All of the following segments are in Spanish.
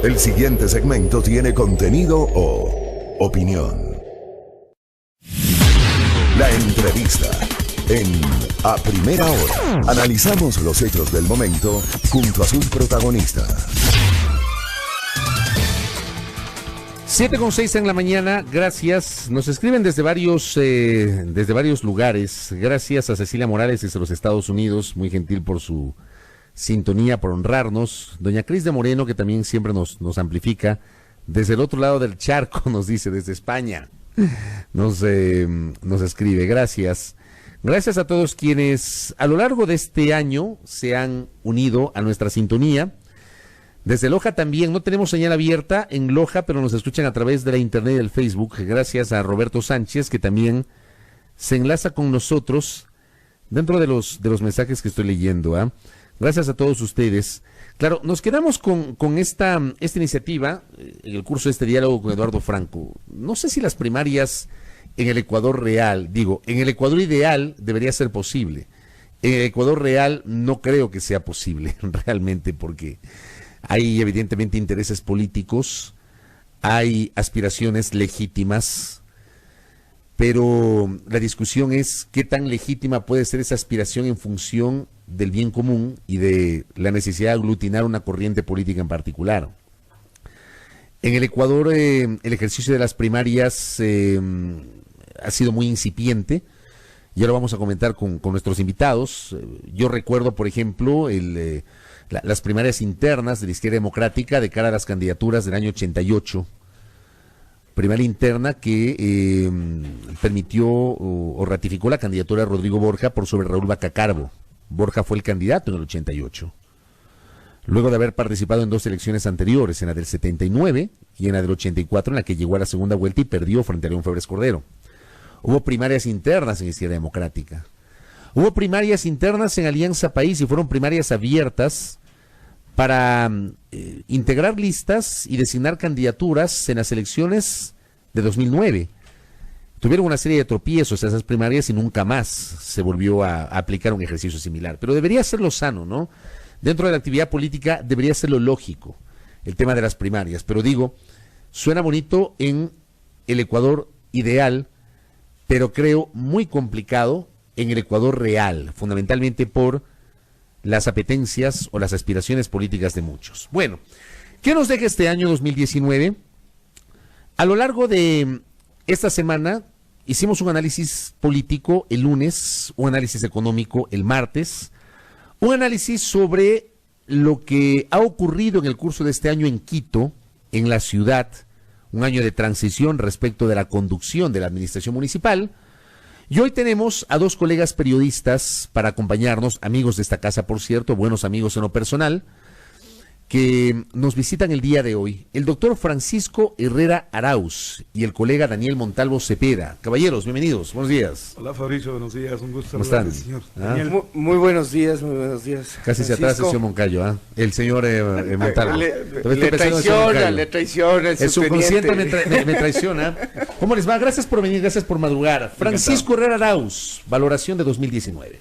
El siguiente segmento tiene contenido o opinión. La entrevista en A Primera Hora. Analizamos los hechos del momento junto a sus protagonistas. 7:06 en la mañana, gracias. Nos escriben desde varios lugares. Gracias a Cecilia Morales desde los Estados Unidos, muy gentil por su sintonía, por honrarnos. Doña Cris de Moreno, que también siempre nos amplifica. Desde el otro lado del charco, nos dice, desde España. Nos escribe, gracias. Gracias a todos quienes a lo largo de este año se han unido a nuestra sintonía. Desde Loja también, no tenemos señal abierta en Loja, pero nos escuchan a través de la internet y del Facebook. Gracias a Roberto Sánchez, que también se enlaza con nosotros dentro de los mensajes que estoy leyendo. Gracias a todos ustedes. Claro, nos quedamos con esta iniciativa, en el curso de este diálogo con Eduardo Franco. No sé si las primarias en el Ecuador real, en el Ecuador ideal debería ser posible. En el Ecuador real no creo que sea posible, realmente, porque hay evidentemente intereses políticos, hay aspiraciones legítimas, pero la discusión es qué tan legítima puede ser esa aspiración en función del bien común y de la necesidad de aglutinar una corriente política en particular. En el Ecuador el ejercicio de las primarias ha sido muy incipiente. Ya lo vamos a comentar con nuestros invitados. Yo recuerdo, por ejemplo, las primarias internas de la Izquierda Democrática de cara a las candidaturas del año 88. Primaria interna que permitió o ratificó la candidatura de Rodrigo Borja por sobre Raúl Vacacarbo. Borja fue el candidato en el 88. Luego de haber participado en dos elecciones anteriores, en la del 79 y en la del 84, en la que llegó a la segunda vuelta y perdió frente a León Febres Cordero. Hubo primarias internas en Izquierda Democrática. Hubo primarias internas en Alianza País y fueron primarias abiertas para integrar listas y designar candidaturas en las elecciones de 2009. Tuvieron una serie de tropiezos esas primarias y nunca más se volvió a aplicar un ejercicio similar. Pero debería ser lo sano, ¿no? Dentro de la actividad política debería ser lo lógico, el tema de las primarias. Pero digo, suena bonito en el Ecuador ideal, pero creo muy complicado en el Ecuador real, fundamentalmente por las apetencias o las aspiraciones políticas de muchos. Bueno, ¿qué nos deja este año 2019? A lo largo de esta semana hicimos un análisis político el lunes, un análisis económico el martes, un análisis sobre lo que ha ocurrido en el curso de este año en Quito, en la ciudad, un año de transición respecto de la conducción de la administración municipal. Y hoy tenemos a dos colegas periodistas para acompañarnos, amigos de esta casa, por cierto, buenos amigos en lo personal, que nos visitan el día de hoy. El doctor Francisco Herrera Arauz y el colega Daniel Montalvo Cepeda. Caballeros, bienvenidos, buenos días. Hola Fabricio, buenos días, un gusto saludarte, señor. Muy buenos días, muy buenos días. Casi se atrasa el señor Moncayo, el señor Montalvo. Le traiciona el el subconsciente me traiciona. ¿Cómo les va? Gracias por venir, gracias por madrugar. Francisco Herrera Arauz, valoración de 2019.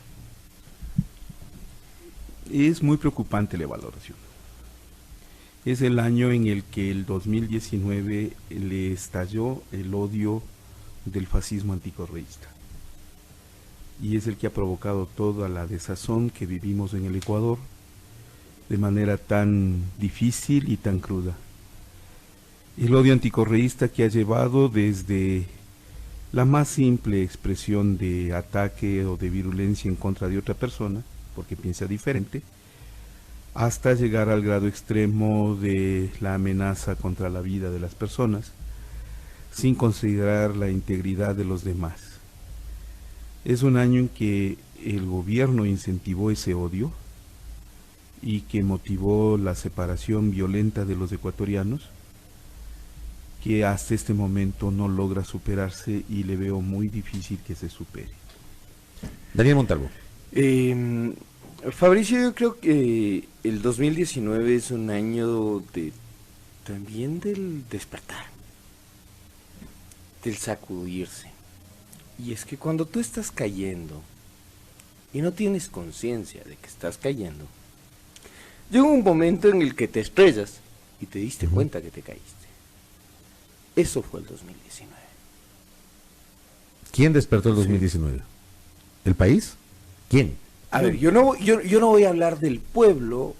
Es muy preocupante la valoración. Es el año en el que el 2019 le estalló el odio del fascismo anticorreísta. Y es el que ha provocado toda la desazón que vivimos en el Ecuador de manera tan difícil y tan cruda. El odio anticorreísta que ha llevado desde la más simple expresión de ataque o de virulencia en contra de otra persona, porque piensa diferente, hasta llegar al grado extremo de la amenaza contra la vida de las personas, sin considerar la integridad de los demás. Es un año en que el gobierno incentivó ese odio y que motivó la separación violenta de los ecuatorianos, que hasta este momento no logra superarse y le veo muy difícil que se supere. Daniel Montalvo. Fabricio, yo creo que el 2019 es un año también del despertar, del sacudirse. Y es que cuando tú estás cayendo y no tienes conciencia de que estás cayendo, llega un momento en el que te estrellas y te diste cuenta que te caíste. Eso fue el 2019. ¿Quién despertó el 2019? ¿El país? ¿Quién? A ver, yo no voy a hablar del pueblo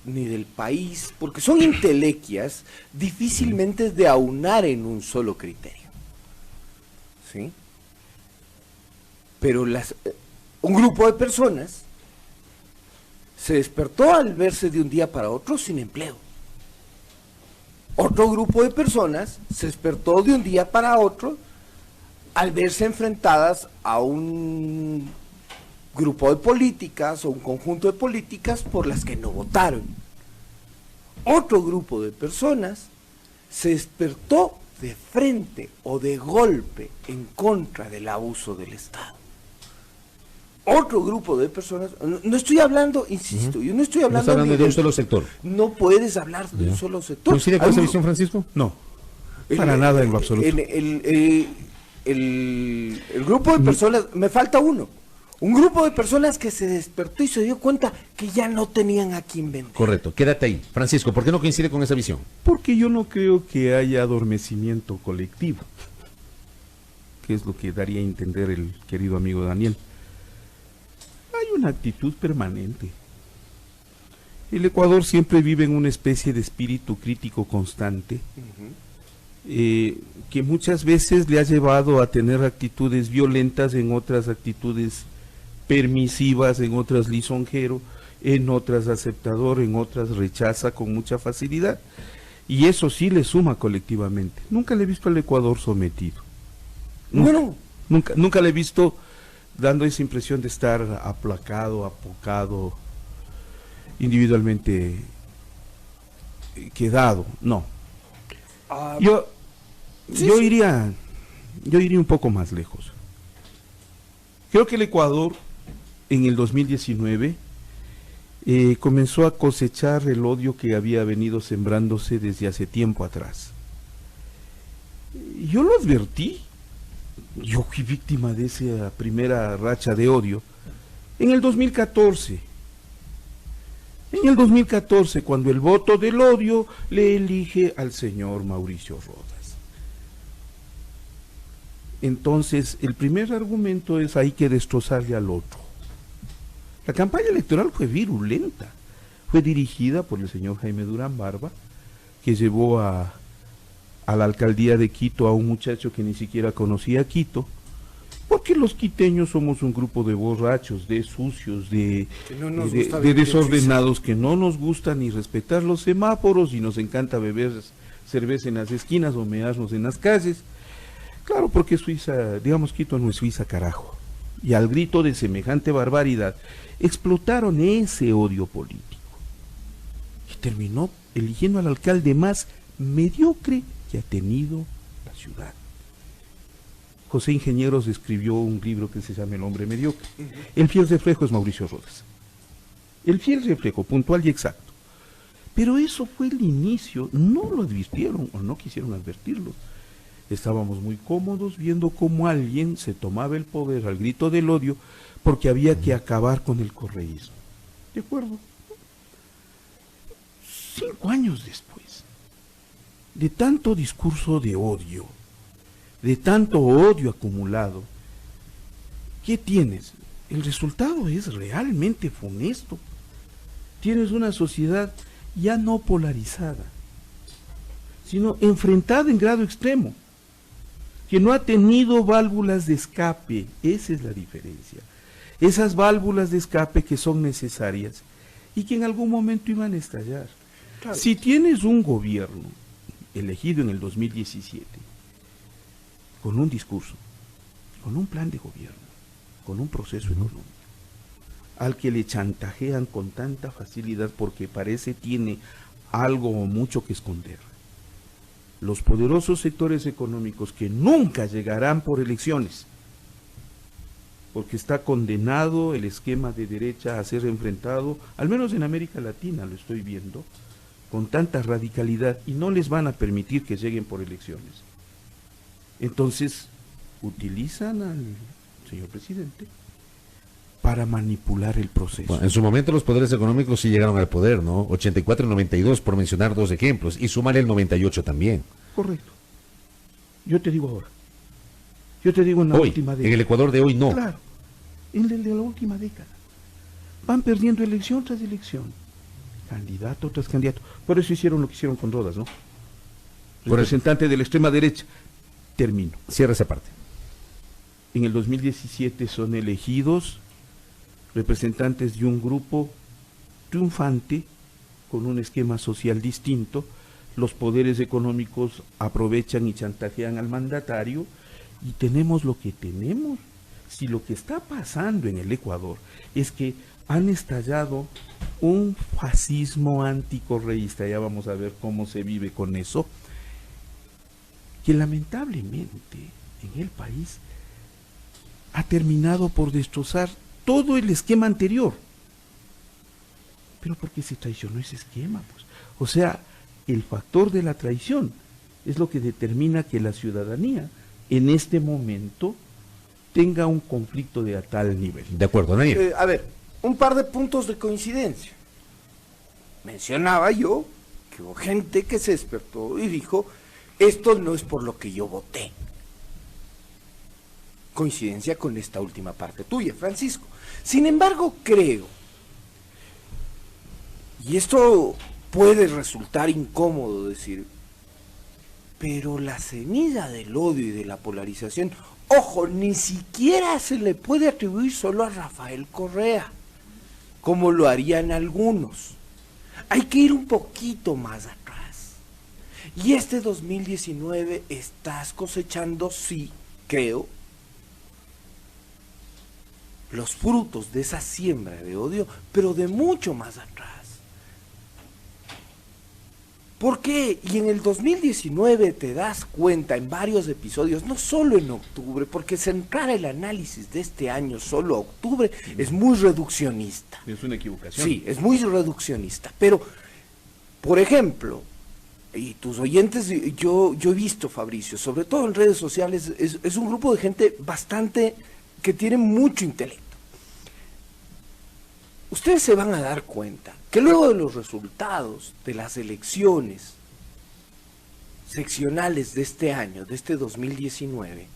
ni del país, porque son intelequias difícilmente de aunar en un solo criterio. ¿Sí? Pero un grupo de personas se despertó al verse de un día para otro sin empleo. Otro grupo de personas se despertó de un día para otro al verse enfrentadas a un grupo de políticas o un conjunto de políticas por las que no votaron. Otro grupo de personas se despertó de frente o de golpe en contra del abuso del Estado. Otro grupo de personas, no estoy hablando, insisto, yo no estoy hablando, de un solo sector. No puedes hablar de un solo sector. ¿Coincide con esa visión, Francisco? No, para nada en lo absoluto. El grupo de personas, me falta uno. Un grupo de personas que se despertó y se dio cuenta que ya no tenían a quién vender. Correcto, quédate ahí. Francisco, ¿por qué no coincide con esa visión? Porque yo no creo que haya adormecimiento colectivo, que es lo que daría a entender el querido amigo Daniel. Hay una actitud permanente. El Ecuador siempre vive en una especie de espíritu crítico constante, que muchas veces le ha llevado a tener actitudes violentas, en otras actitudes permisivas, en otras lisonjero, en otras aceptador, en otras rechaza con mucha facilidad. Y eso sí le suma colectivamente. Nunca le he visto al Ecuador sometido. Nunca le he visto dando esa impresión de estar aplacado, apocado, individualmente quedado. No. Yo iría un poco más lejos. Creo que el Ecuador en el 2019 comenzó a cosechar el odio que había venido sembrándose desde hace tiempo atrás. Yo lo advertí. Yo fui víctima de esa primera racha de odio en el 2014. En el 2014, cuando el voto del odio le elige al señor Mauricio Rodas. Entonces, el primer argumento es: hay que destrozarle al otro. La campaña electoral fue virulenta. Fue dirigida por el señor Jaime Durán Barba, que llevó a la alcaldía de Quito a un muchacho que ni siquiera conocía Quito, porque los quiteños somos un grupo de borrachos, de sucios, de desordenados, que no nos gusta ni respetar los semáforos y nos encanta beber cerveza en las esquinas o mearnos en las calles. Claro, porque Suiza, digamos, Quito no es Suiza, carajo. Y al grito de semejante barbaridad explotaron ese odio político y terminó eligiendo al alcalde más mediocre que ha tenido la ciudad. José Ingenieros escribió un libro que se llama El hombre mediocre. El fiel reflejo es Mauricio Rodas. El fiel reflejo, puntual y exacto. Pero eso fue el inicio, no lo advirtieron o no quisieron advertirlo. Estábamos muy cómodos viendo cómo alguien se tomaba el poder al grito del odio porque había que acabar con el correísmo. ¿De acuerdo? 5 años después, de tanto discurso de odio, de tanto odio acumulado, ¿qué tienes? El resultado es realmente funesto. Tienes una sociedad ya no polarizada, sino enfrentada en grado extremo, que no ha tenido válvulas de escape. Esa es la diferencia. Esas válvulas de escape que son necesarias y que en algún momento iban a estallar. Claro. Si tienes un gobierno elegido en el 2017, con un discurso, con un plan de gobierno, con un proceso económico, al que le chantajean con tanta facilidad porque parece tiene algo o mucho que esconder, los poderosos sectores económicos que nunca llegarán por elecciones, porque está condenado el esquema de derecha a ser enfrentado, al menos en América Latina lo estoy viendo, con tanta radicalidad, y no les van a permitir que lleguen por elecciones. Entonces, utilizan al señor presidente para manipular el proceso. Bueno, en su momento los poderes económicos sí llegaron al poder, ¿no? 84 y 92, por mencionar dos ejemplos, y súmale el 98 también. Correcto. Yo te digo ahora. Yo te digo en la Hoy, última década. en el Ecuador de hoy no. Claro, en el de la última década. Van perdiendo elección tras elección. Candidato tras candidato. Por eso hicieron lo que hicieron con Rodas, ¿no? Representante de la extrema derecha. Termino. Cierra esa parte. En el 2017 son elegidos representantes de un grupo triunfante con un esquema social distinto. Los poderes económicos aprovechan y chantajean al mandatario y tenemos lo que tenemos. Si lo que está pasando en el Ecuador es que han estallado un fascismo anticorreísta, ya vamos a ver cómo se vive con eso, que lamentablemente en el país ha terminado por destrozar todo el esquema anterior. Pero porque se traicionó ese esquema, pues. O sea, el factor de la traición es lo que determina que la ciudadanía en este momento tenga un conflicto de a tal nivel. De acuerdo, Daniel. A ver, un par de puntos de coincidencia. Mencionaba yo que hubo gente que se despertó y dijo, esto no es por lo que yo voté. Coincidencia con esta última parte tuya, Francisco. Sin embargo, creo, y esto puede resultar incómodo decir, pero la semilla del odio y de la polarización, ojo, ni siquiera se le puede atribuir solo a Rafael Correa, como lo harían algunos. Hay que ir un poquito más atrás. Y este 2019 estás cosechando, sí, creo, los frutos de esa siembra de odio, pero de mucho más atrás. ¿Por qué? Y en el 2019 te das cuenta en varios episodios, no solo en octubre, porque centrar el análisis de este año solo a octubre es muy reduccionista. Es una equivocación. Sí, es muy reduccionista. Pero, por ejemplo, y tus oyentes, yo he visto, Fabricio, sobre todo en redes sociales, es un grupo de gente bastante, que tiene mucho intelecto. Ustedes se van a dar cuenta que luego de los resultados de las elecciones seccionales de este año, de este 2019,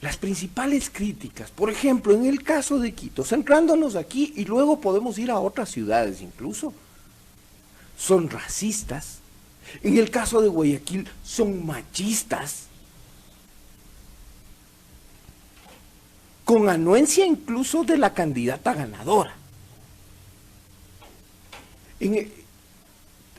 las principales críticas, por ejemplo, en el caso de Quito, centrándonos aquí y luego podemos ir a otras ciudades incluso, son racistas. En el caso de Guayaquil son machistas, con anuencia incluso de la candidata ganadora.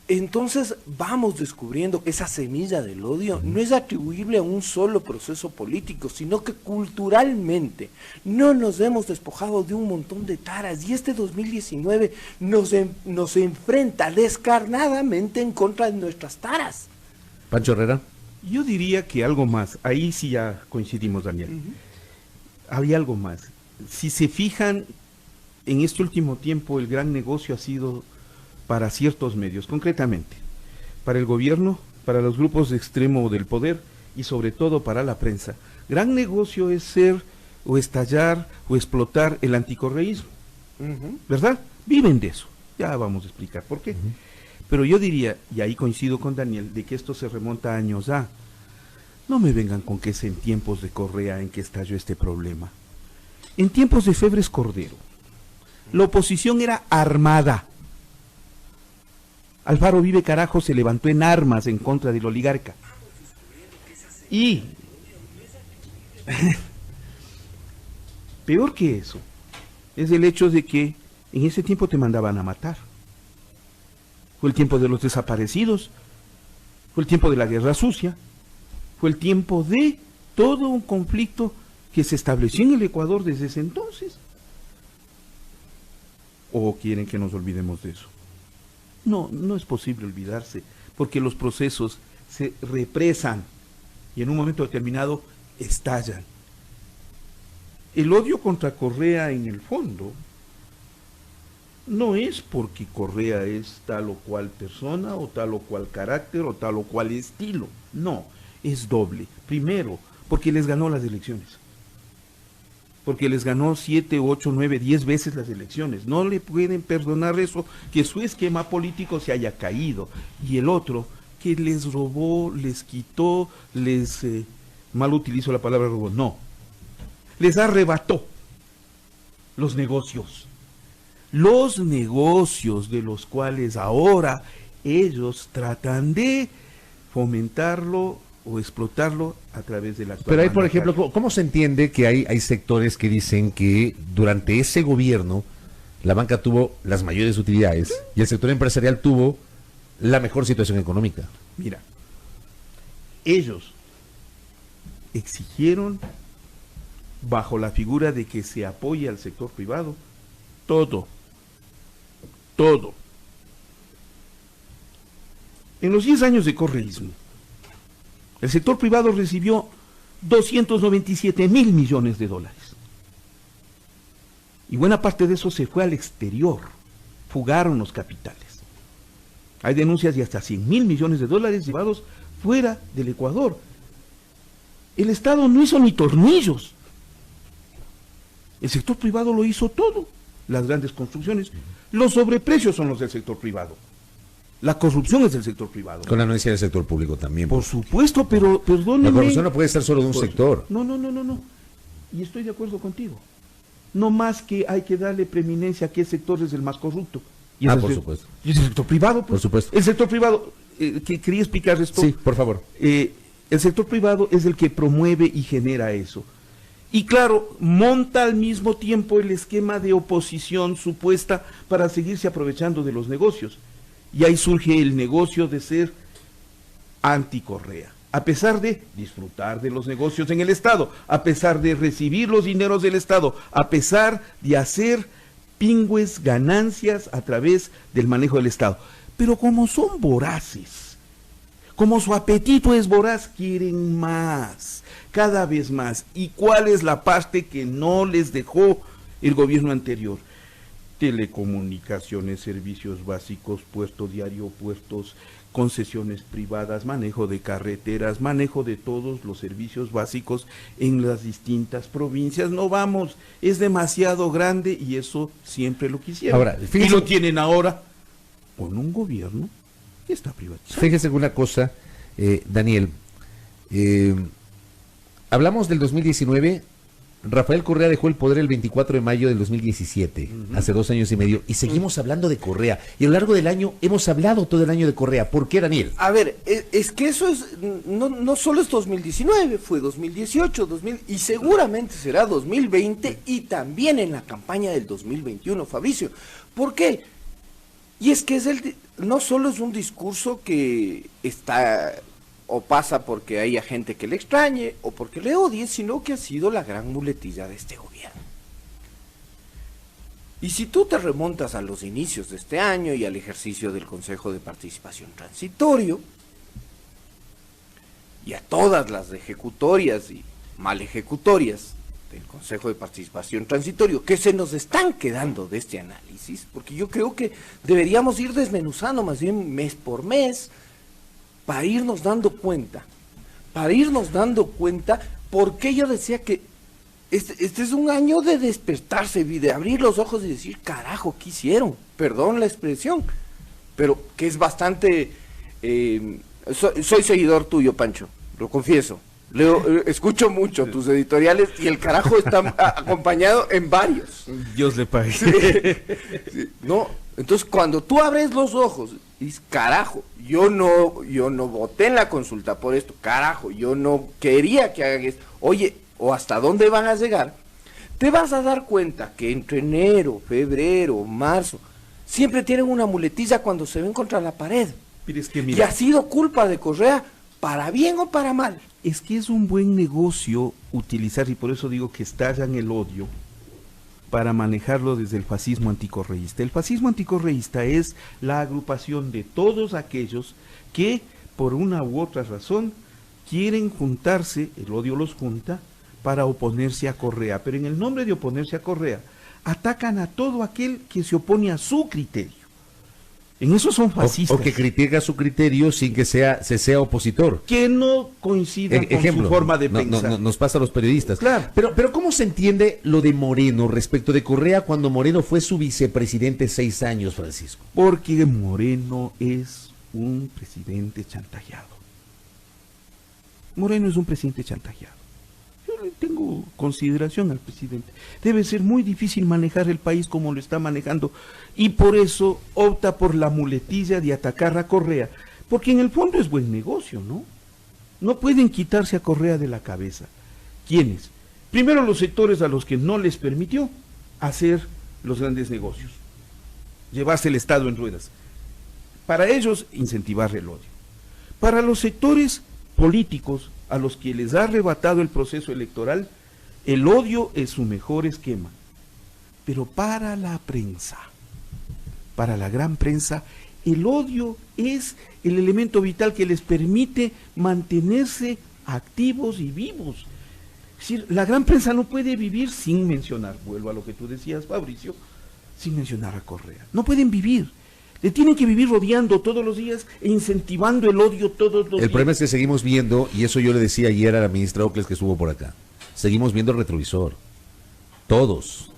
Entonces vamos descubriendo que esa semilla del odio no es atribuible a un solo proceso político, sino que culturalmente no nos hemos despojado de un montón de taras, y este 2019 nos enfrenta descarnadamente en contra de nuestras taras. Pancho Herrera. Yo diría que algo más, ahí sí ya coincidimos, Daniel. Había algo más. Si se fijan, en este último tiempo el gran negocio ha sido para ciertos medios, concretamente, para el gobierno, para los grupos de extremo del poder y sobre todo para la prensa. Gran negocio es ser o estallar o explotar el anticorreísmo, ¿verdad? Viven de eso, ya vamos a explicar por qué. Pero yo diría, y ahí coincido con Daniel, de que esto se remonta a años A. No me vengan con que es en tiempos de Correa en que estalló este problema. En tiempos de Febres Cordero, la oposición era armada. Alfaro Vive Carajo se levantó en armas en contra del oligarca. Y peor que eso es el hecho de que en ese tiempo te mandaban a matar. Fue el tiempo de los desaparecidos, fue el tiempo de la guerra sucia, fue el tiempo de todo un conflicto que se estableció en el Ecuador desde ese entonces. ¿O quieren que nos olvidemos de eso? No, no es posible olvidarse, porque los procesos se represan y en un momento determinado estallan. El odio contra Correa, en el fondo, no es porque Correa es tal o cual persona, o tal o cual carácter, o tal o cual estilo. No, es doble. Primero, porque les ganó las elecciones. porque les ganó 7, 8, 9, 10 veces las elecciones. No le pueden perdonar eso, que su esquema político se haya caído. Y el otro, que les robó, les quitó, mal utilizo la palabra robó, no, les arrebató los negocios de los cuales ahora ellos tratan de fomentarlo o explotarlo a través de la actual. Pero ahí, por ejemplo, ¿cómo se entiende que hay sectores que dicen que durante ese gobierno la banca tuvo las mayores utilidades y el sector empresarial tuvo la mejor situación económica? Mira, ellos exigieron, bajo la figura de que se apoye al sector privado, todo. En los 10 años de correísmo, el sector privado recibió 297.000 millones de dólares. Y buena parte de eso se fue al exterior, fugaron los capitales. Hay denuncias de hasta 100.000 millones de dólares llevados fuera del Ecuador. El Estado no hizo ni tornillos. El sector privado lo hizo todo. Las grandes construcciones, los sobreprecios son los del sector privado. La corrupción es del sector privado. Con la anuencia del sector público también. Por supuesto, pero perdóneme. La corrupción no puede ser solo de un sector. No. Y estoy de acuerdo contigo. No más que hay que darle preeminencia a qué sector es el más corrupto. Y por supuesto. Y es el sector privado. Pues. Por supuesto. El sector privado, que quería explicar esto. Sí, por favor. El sector privado es el que promueve y genera eso. Y claro, monta al mismo tiempo el esquema de oposición supuesta para seguirse aprovechando de los negocios. Y ahí surge el negocio de ser anti-Correa. A pesar de disfrutar de los negocios en el Estado, a pesar de recibir los dineros del Estado, a pesar de hacer pingües ganancias a través del manejo del Estado. Pero como son voraces, como su apetito es voraz, quieren más, cada vez más. ¿Y cuál es la parte que no les dejó el gobierno anterior? Telecomunicaciones, servicios básicos, puesto diario, puestos, concesiones privadas, manejo de carreteras, manejo de todos los servicios básicos en las distintas provincias. No vamos, es demasiado grande y eso siempre lo quisieron. Ahora, fíjese, y lo tienen ahora con un gobierno que está privatizado. Fíjese una cosa, Daniel. Hablamos del 2019. Rafael Correa dejó el poder el 24 de mayo del 2017, hace 2 años y medio, y seguimos hablando de Correa. Y a lo largo del año hemos hablado todo el año de Correa. ¿Por qué, Daniel? A ver, es que eso es, no solo es 2019, fue 2018, y seguramente será 2020 y también en la campaña del 2021, Fabricio. ¿Por qué? Y es que no solo es un discurso que está o pasa porque haya gente que le extrañe o porque le odie, sino que ha sido la gran muletilla de este gobierno. Y si tú te remontas a los inicios de este año y al ejercicio del Consejo de Participación Transitorio, y a todas las ejecutorias y mal ejecutorias del Consejo de Participación Transitorio, que se nos están quedando de este análisis, porque yo creo que deberíamos ir desmenuzando más bien mes por mes, para irnos dando cuenta, porque yo decía que este es un año de despertarse, de abrir los ojos y decir, carajo, ¿qué hicieron? Perdón la expresión, pero que es bastante... soy seguidor tuyo, Pancho, lo confieso. Escucho mucho tus editoriales y el carajo está acompañado en varios. Dios le pague. Sí. No, entonces cuando tú abres los ojos y dices, carajo, yo no voté en la consulta por esto, carajo, yo no quería que hagan esto. Oye, o hasta dónde van a llegar, te vas a dar cuenta que entre enero, febrero, marzo, siempre tienen una muletilla cuando se ven contra la pared. Pero es que, mira, y ha sido culpa de Correa, para bien o para mal. Es que es un buen negocio utilizar, y por eso digo que estallan el odio, para manejarlo desde el fascismo anticorreísta. El fascismo anticorreísta es la agrupación de todos aquellos que, por una u otra razón, quieren juntarse, el odio los junta, para oponerse a Correa. Pero en el nombre de oponerse a Correa, atacan a todo aquel que se opone a su criterio. En eso son fascistas. O que critica su criterio sin que se sea opositor. Que no coincidan con Ejemplo, su forma de pensar. nos pasa a los periodistas. Claro. Pero ¿cómo se entiende lo de Moreno respecto de Correa cuando Moreno fue su vicepresidente 6 años, Francisco? Porque Moreno es un presidente chantajeado. Moreno es un presidente chantajeado. Yo le tengo consideración al presidente. Debe ser muy difícil manejar el país como lo está manejando y por eso opta por la muletilla de atacar a Correa, porque en el fondo es buen negocio, ¿no? No pueden quitarse a Correa de la cabeza. ¿Quiénes? Primero los sectores a los que no les permitió hacer los grandes negocios, llevarse el Estado en ruedas. Para ellos, incentivar el odio. Para los sectores políticos a los que les ha arrebatado el proceso electoral, el odio es su mejor esquema. Pero para la prensa, para la gran prensa, el odio es el elemento vital que les permite mantenerse activos y vivos. Es decir, la gran prensa no puede vivir sin mencionar, vuelvo a lo que tú decías, Fabricio, sin mencionar a Correa. No pueden vivir. Le tienen que vivir rodeando todos los días e incentivando el odio todos los días. El problema es que seguimos viendo, y eso yo le decía ayer a la ministra Ocles que estuvo por acá, seguimos viendo el retrovisor. Todos.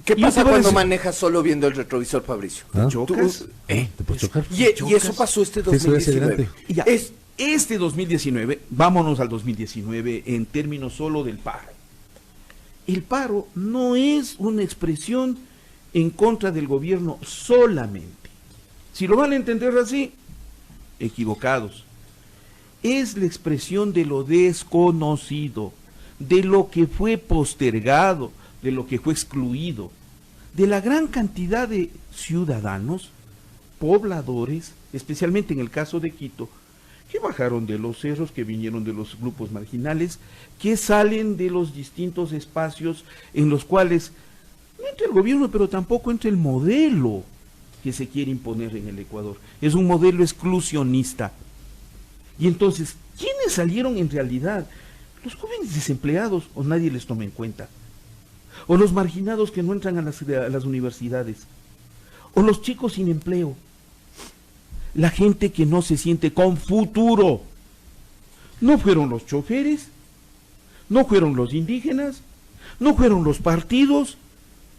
¿Qué pasa cuando manejas solo viendo el retrovisor, Fabricio? ¿Ah? ¿Chocas? ¿Te puedes chocar? Y eso pasó este 2019. Ya, este 2019, vámonos al 2019 en términos solo del paro. El paro no es una expresión en contra del gobierno solamente. Si lo van a entender así, equivocados. Es la expresión de lo desconocido, de lo que fue postergado, de lo que fue excluido, de la gran cantidad de ciudadanos, pobladores, especialmente en el caso de Quito, que bajaron de los cerros, que vinieron de los grupos marginales, que salen de los distintos espacios en los cuales no entra el gobierno, pero tampoco entra el modelo que se quiere imponer en el Ecuador. Es un modelo exclusionista. Y entonces, ¿quiénes salieron en realidad? Los jóvenes desempleados, o nadie les toma en cuenta. O los marginados que no entran a las universidades. O los chicos sin empleo. La gente que no se siente con futuro. No fueron los choferes, no fueron los indígenas, no fueron los partidos,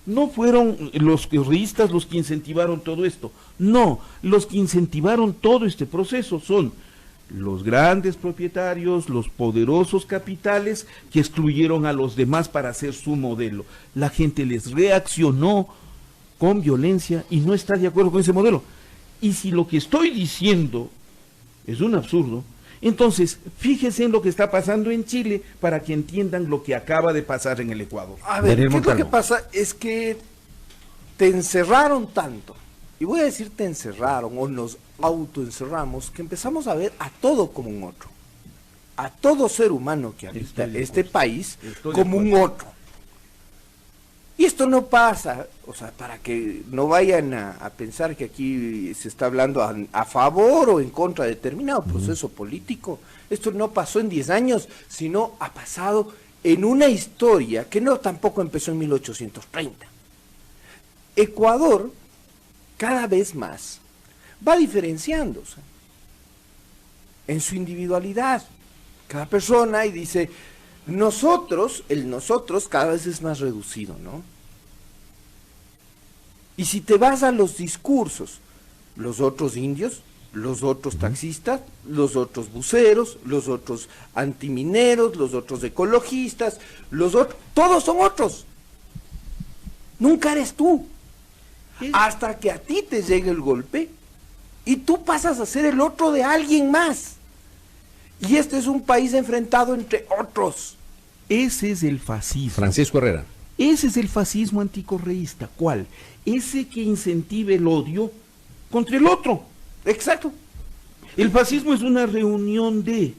no fueron los guerrillistas los que incentivaron todo esto. No, los que incentivaron todo este proceso son los grandes propietarios, los poderosos capitales que excluyeron a los demás para hacer su modelo. La gente les reaccionó con violencia y no está de acuerdo con ese modelo. Y si lo que estoy diciendo es un absurdo, entonces fíjese en lo que está pasando en Chile para que entiendan lo que acaba de pasar en el Ecuador. A ver, ¿qué es lo que pasa? Es que te encerraron tanto, y voy a decir te encerraron o nos autoencerramos, que empezamos a ver a todo como un otro, a todo ser humano que habita este país como un otro. Y esto no pasa, o sea, para que no vayan a pensar que aquí se está hablando a favor o en contra de determinado proceso político. Esto no pasó en 10 años, sino ha pasado en una historia que no tampoco empezó en 1830. Ecuador, cada vez más, va diferenciándose en su individualidad. Cada persona y dice... Nosotros, el nosotros cada vez es más reducido, ¿no? Y si te vas a los discursos, los otros indios, los otros taxistas, los otros buceros, los otros antimineros, los otros ecologistas, todos son otros. Nunca eres tú. Hasta que a ti te llegue el golpe y tú pasas a ser el otro de alguien más. Y este es un país enfrentado entre otros. Ese es el fascismo. Francisco Herrera. Ese es el fascismo anticorreísta. ¿Cuál? Ese que incentive el odio contra el otro. Exacto. El fascismo es una reunión de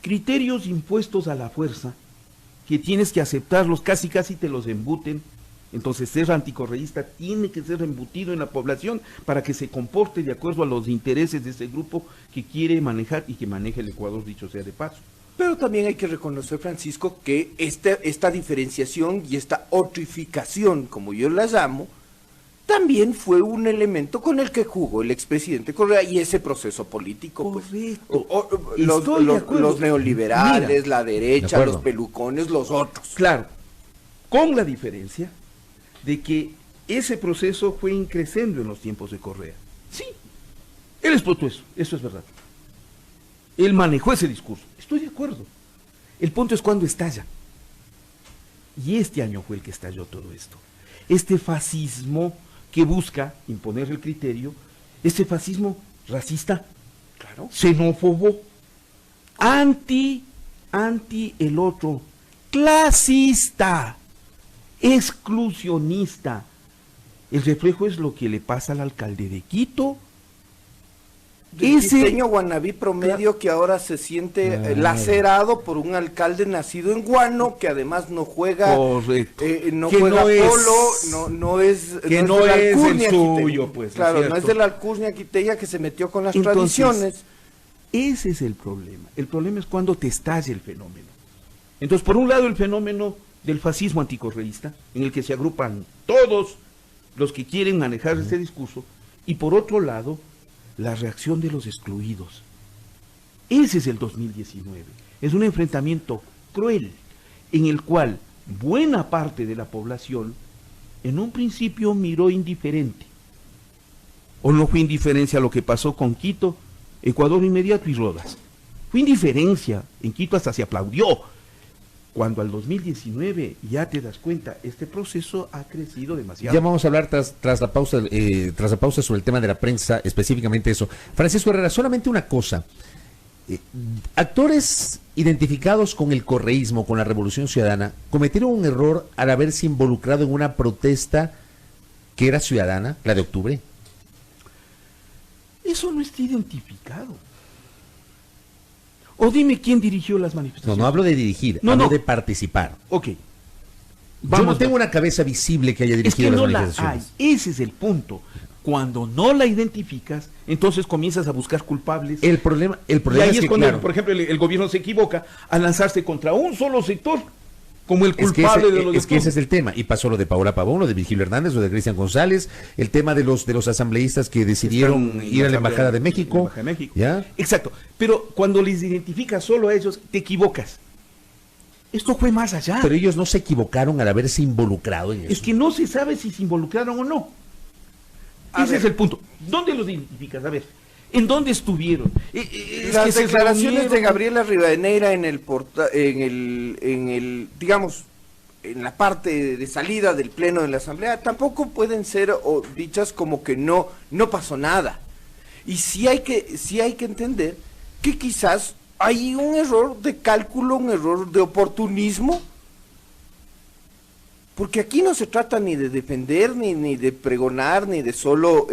criterios impuestos a la fuerza, que tienes que aceptarlos, casi te los embuten. Entonces ser anticorreísta tiene que ser embutido en la población para que se comporte de acuerdo a los intereses de ese grupo que quiere manejar y que maneja el Ecuador, dicho sea de paso. Pero también hay que reconocer, Francisco, que esta diferenciación y esta otrificación, como yo la llamo, también fue un elemento con el que jugó el expresidente Correa y ese proceso político. Correcto. Los neoliberales, Mira, la derecha, los pelucones, los otros. Claro, con la diferencia de que ese proceso fue increciendo en los tiempos de Correa. Sí, él explotó eso es verdad. Él manejó ese discurso, estoy de acuerdo. El punto es cuando estalla. Y este año fue el que estalló todo esto. Este fascismo que busca imponer el criterio, este fascismo racista, Claro. xenófobo, anti el otro, clasista, exclusionista. El reflejo es lo que le pasa al alcalde de Quito. El diseño guanabí promedio que ahora se siente lacerado por un alcalde nacido en Guano, que además no juega, Correcto. no Que juega no es- polo, no es que no no de la es el alcurnia suyo, quiteña. pues, ¿no es claro, no cierto? es de la alcurnia quiteña que se metió con las Entonces, tradiciones. Ese es el problema. El problema es cuando te estalla el fenómeno. Entonces, por un lado, el fenómeno del fascismo anticorreísta, en el que se agrupan todos los que quieren manejar este discurso, y por otro lado, la reacción de los excluidos. Ese es el 2019. Es un enfrentamiento cruel, en el cual buena parte de la población en un principio miró indiferente. ¿O no fue indiferencia a lo que pasó con Quito, Ecuador inmediato y Rodas? Fue indiferencia. En Quito hasta se aplaudió. Cuando al 2019 ya te das cuenta, este proceso ha crecido demasiado. Ya vamos a hablar tras la pausa sobre el tema de la prensa, específicamente eso. Francisco Herrera, solamente una cosa. Actores identificados con el correísmo, con la Revolución Ciudadana, cometieron un error al haberse involucrado en una protesta que era ciudadana, la de octubre. Eso no está identificado. O dime quién dirigió las No, manifestaciones. no hablo de dirigir, No, hablo no. de participar. Ok. Yo no tengo una cabeza visible que haya Es dirigido que las no la hay. manifestaciones. Ese es el punto. Cuando no la identificas, entonces comienzas a buscar culpables. El problema y ahí es es que, cuando, claro, por ejemplo, el gobierno se equivoca al lanzarse contra un solo sector como el Es que, culpable ese, de lo de es que ese es el tema. Y pasó lo de Paola Pavón, lo de Virgilio Hernández, lo de Cristian González, el tema de los asambleístas que decidieron Están en ir a la Asamblea Embajada de México. Embajada de México. ¿Ya? Exacto. Pero cuando les identificas solo a ellos, te equivocas. Esto fue más allá. Pero ellos no se equivocaron al haberse involucrado en eso. Es que no se sabe si se involucraron o no. Ese es el punto. ¿Dónde los identificas? A ver, ¿en dónde estuvieron? Las se declaraciones de reunieron. Gabriela Rivadeneira en el digamos, en la parte de salida del pleno de la asamblea tampoco pueden ser dichas como que no pasó nada. Y sí hay que entender que quizás hay un error de cálculo, un error de oportunismo, porque aquí no se trata ni de defender, ni de pregonar, ni de solo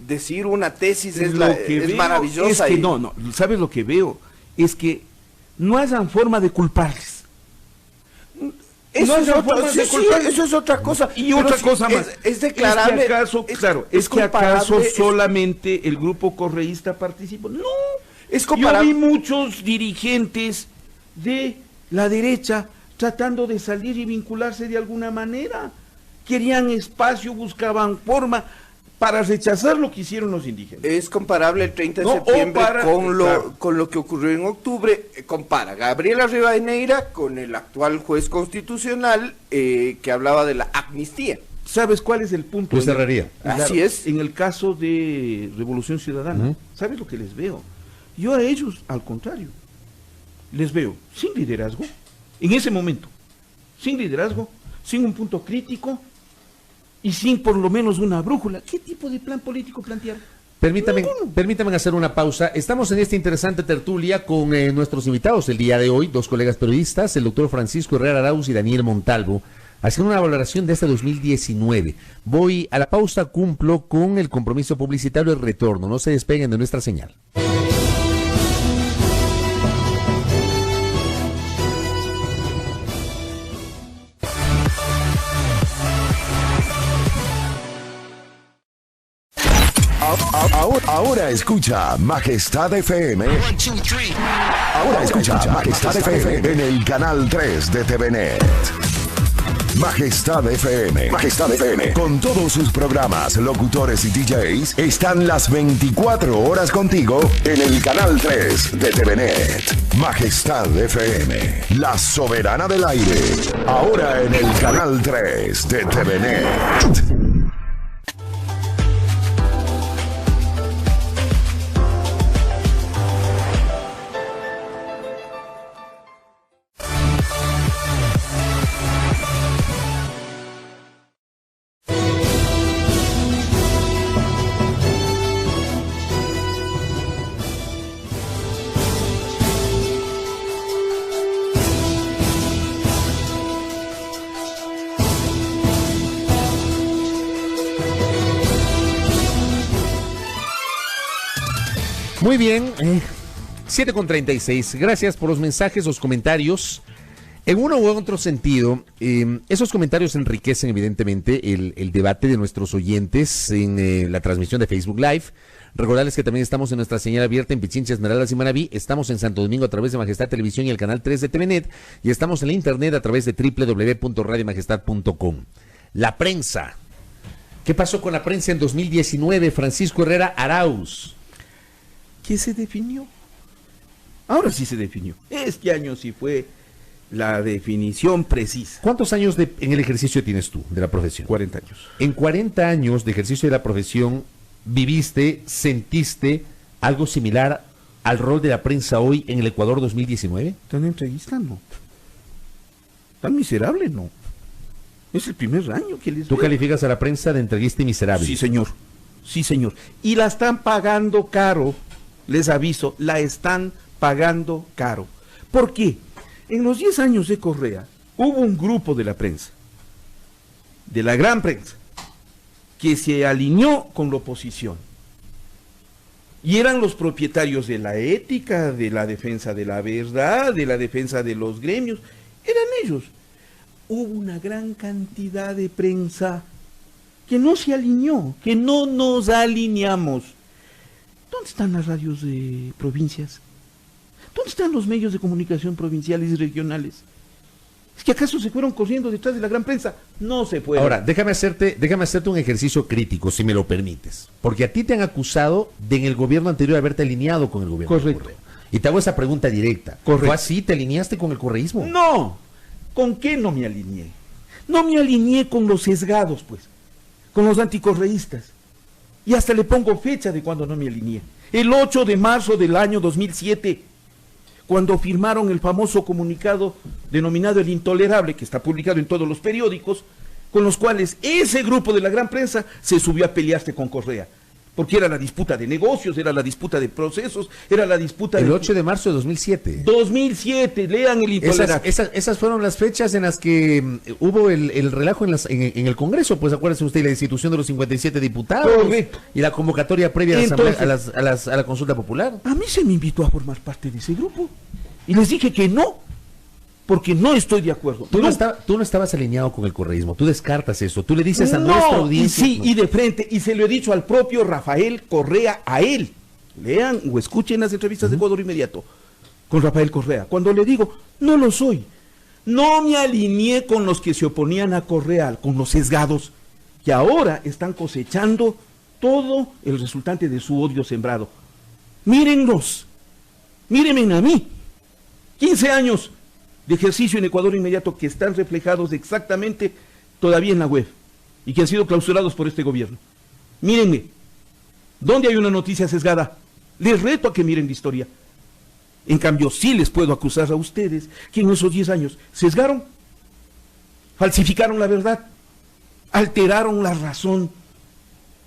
decir una tesis es Veo maravillosa. Es que no, ¿sabes lo que veo? Es que no hayan forma de culparles. Eso, No es hay otra, forma sí, de sí, culpar. eso es otra cosa. Y Pero otra sí, cosa más. Es declarable. Es que acaso, es que acaso comparable, solamente el grupo correísta participó. No. es Yo comparable. vi muchos dirigentes de la derecha tratando de salir y vincularse de alguna manera. Querían espacio, buscaban forma para rechazar lo que hicieron los indígenas. Es comparable el 30 de No, septiembre claro. con lo que ocurrió en octubre. Compara Gabriela Rivadeneira con el actual juez constitucional que hablaba de la amnistía. ¿Sabes cuál es el punto? Pues cerraría. Así es. En el caso de Revolución Ciudadana, Ujú. ¿sabes lo que les veo? Yo a ellos, al contrario, les veo sin liderazgo, en ese momento, sin liderazgo, sin un punto crítico y sin por lo menos una brújula. ¿Qué tipo de plan político plantear? Permítame hacer una pausa. Estamos en esta interesante tertulia con nuestros invitados el día de hoy, dos colegas periodistas, el doctor Francisco Herrera Arauz y Daniel Montalvo, haciendo una valoración de este 2019. Voy a la pausa, cumplo con el compromiso publicitario y retorno. No se despeguen de nuestra señal. Ahora escucha Majestad FM. Ahora escucha Majestad FM en el canal 3 de TVNet. Majestad FM. Majestad FM. Con todos sus programas, locutores y DJs, están las 24 horas contigo en el canal 3 de TVNet. Majestad FM. La soberana del aire. Ahora en el canal 3 de TVNet. Muy bien, 7:36. Gracias por los mensajes, los comentarios. En uno u otro sentido, esos comentarios enriquecen evidentemente el debate de nuestros oyentes en la transmisión de Facebook Live. Recordarles que también estamos en nuestra señal abierta en Pichincha, Esmeraldas y Manabí. Estamos en Santo Domingo a través de Majestad Televisión y el canal 3 de TVNet. Y estamos en la internet a través de www.radiomajestad.com. La prensa. ¿Qué pasó con la prensa en 2019? Francisco Herrera Arauz. ¿Qué se definió? Ahora sí se definió. Este año sí fue la definición precisa. ¿Cuántos años en el ejercicio tienes tú de la profesión? 40 años. En 40 años de ejercicio de la profesión, ¿viviste, sentiste algo similar al rol de la prensa hoy en el Ecuador 2019? ¿Tan entrevista? No. ¿Tan miserable? No. Es el primer año que les ¿Tú veo. calificas a la prensa de entreguista y miserable? Sí, señor. Sí, señor. Y la están pagando caro. Les aviso, la están pagando caro. ¿Por qué? En los 10 años de Correa hubo un grupo de la prensa, de la gran prensa, que se alineó con la oposición. Y eran los propietarios de la ética, de la defensa de la verdad, de la defensa de los gremios. Eran ellos. Hubo una gran cantidad de prensa que no se alineó, que no nos alineamos. ¿Dónde están las radios de provincias? ¿Dónde están los medios de comunicación provinciales y regionales? ¿Es que acaso se fueron corriendo detrás de la gran prensa? No se puede. Ahora, déjame hacerte un ejercicio crítico, si me lo permites. Porque a ti te han acusado de en el gobierno anterior haberte alineado con el gobierno. Correcto. De Correa. Y te hago esa pregunta directa. Correcto. ¿Fue así? ¿Te alineaste con el correísmo? No. ¿Con qué no me alineé? No me alineé con los sesgados, pues. Con los anticorreístas. Y hasta le pongo fecha de cuando no me alineé. El 8 de marzo del año 2007, cuando firmaron el famoso comunicado denominado El Intolerable, que está publicado en todos los periódicos, con los cuales ese grupo de la gran prensa se subió a pelearse con Correa. Porque era la disputa de negocios, era la disputa de procesos, era la disputa El 8 de marzo de 2007. 2007, lean El Intolerable. Esas fueron las fechas en las que hubo el relajo en el Congreso, pues acuérdese usted, la destitución de los 57 diputados. Correcto. Y la convocatoria previa Entonces, a la consulta popular. A mí se me invitó a formar parte de ese grupo y les dije que no, porque no estoy de acuerdo. Tú no estabas alineado con el correísmo, tú descartas eso, tú le dices a nuestra audiencia. Sí, y de frente, y se lo he dicho al propio Rafael Correa, a él. Lean o escuchen las entrevistas de Ecuador Inmediato con Rafael Correa. Cuando le digo, no lo soy. No me alineé con los que se oponían a Correa, con los sesgados, que ahora están cosechando todo el resultante de su odio sembrado. Mírenlos, mírenme a mí. 15 años de ejercicio en Ecuador Inmediato que están reflejados exactamente todavía en la web y que han sido clausurados por este gobierno. Mírenme, ¿dónde hay una noticia sesgada? Les reto a que miren la historia. En cambio, sí les puedo acusar a ustedes que en esos 10 años sesgaron, falsificaron la verdad, alteraron la razón.